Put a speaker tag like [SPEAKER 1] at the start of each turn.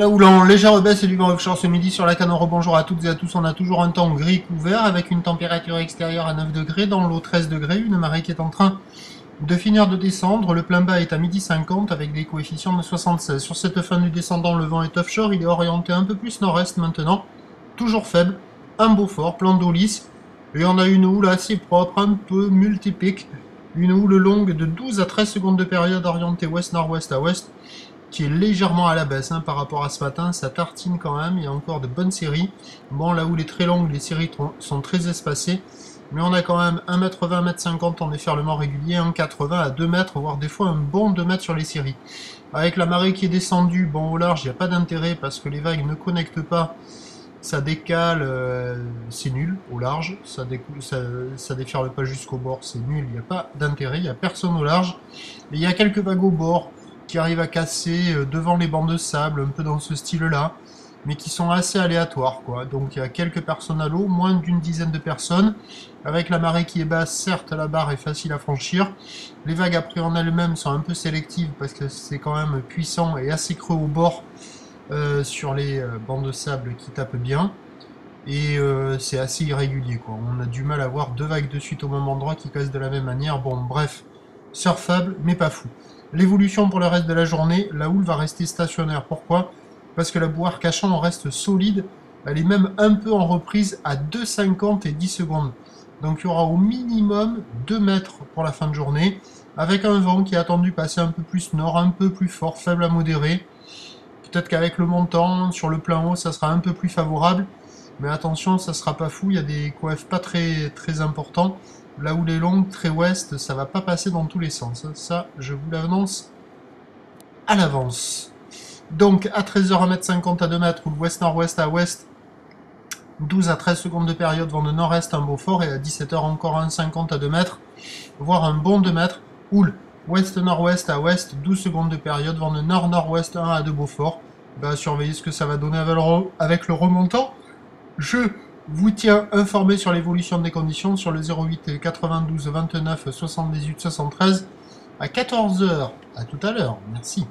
[SPEAKER 1] houle en légère baisse du vent offshore ce midi sur la Canore. Bonjour à toutes et à tous. On a toujours un temps gris couvert avec une température extérieure à 9 degrés, dans l'eau 13 degrés, une marée qui est en train de finir de descendre. Le plein bas est à 12h50 avec des coefficients de 76. Sur cette fin du descendant, le vent est offshore. Il est orienté un peu plus nord-est maintenant, toujours faible. Un beau fort, plan d'eau lisse. Et on a une houle assez propre, un peu multipique. Une houle longue de 12 à 13 secondes de période orientée ouest-nord-ouest à ouest, qui est légèrement à la baisse par rapport à ce matin. Ça tartine quand même, il y a encore de bonnes séries. Bon, la houle est très longue, les séries sont très espacées. Mais on a quand même 1m20, 1m50 en déferlement régulier, 1m80 à 2 mètres, voire des fois un bon 2 mètres sur les séries. Avec la marée qui est descendue, bon au large, il n'y a pas d'intérêt parce que les vagues ne connectent pas. Ça décale, c'est nul au large, ça déferle pas jusqu'au bord, c'est nul, il n'y a pas d'intérêt, il n'y a personne au large. Et il y a quelques vagues au bord qui arrivent à casser devant les bancs de sable, un peu dans ce style-là, mais qui sont assez aléatoires, quoi. Donc il y a quelques personnes à l'eau, moins d'une dizaine de personnes. Avec la marée qui est basse, certes la barre est facile à franchir. Les vagues après en elles-mêmes sont un peu sélectives parce que c'est quand même puissant et assez creux au bord. Sur les bancs de sable qui tapent bien, et c'est assez irrégulier, quoi. On a du mal à voir deux vagues de suite au même endroit qui cassent de la même manière. Bon, bref, surfable mais pas fou. L'évolution pour le reste de la journée, la houle va rester stationnaire. Pourquoi? Parce que la bouée Arcachon reste solide, elle est même un peu en reprise à 2,50 et 10 secondes. Donc il y aura au minimum 2 mètres pour la fin de journée, avec un vent qui est attendu passer un peu plus nord, un peu plus fort, faible à modéré. Peut-être qu'avec le montant, sur le plein haut, ça sera un peu plus favorable. Mais attention, ça sera pas fou, il y a des coefs pas très importants. Là où les longues, très ouest, ça va pas passer dans tous les sens. Ça, je vous l'annonce à l'avance. Donc, à 13h, 1m50 à 2 mètres, ou ouest-nord-ouest à ouest, 12 à 13 secondes de période, vent de nord-est, un beau fort, et à 17h, encore 1,50 à 2 mètres, voire un bon 2 mètres, houle. Ouest-nord-ouest à ouest, 12 secondes de période, vent de nord-nord-ouest, 1 à 2 Beaufort. Surveillez ce que ça va donner avec le remontant. Je vous tiens informé sur l'évolution des conditions sur le 08 92 29 78 73 à 14h. À tout à l'heure. Merci.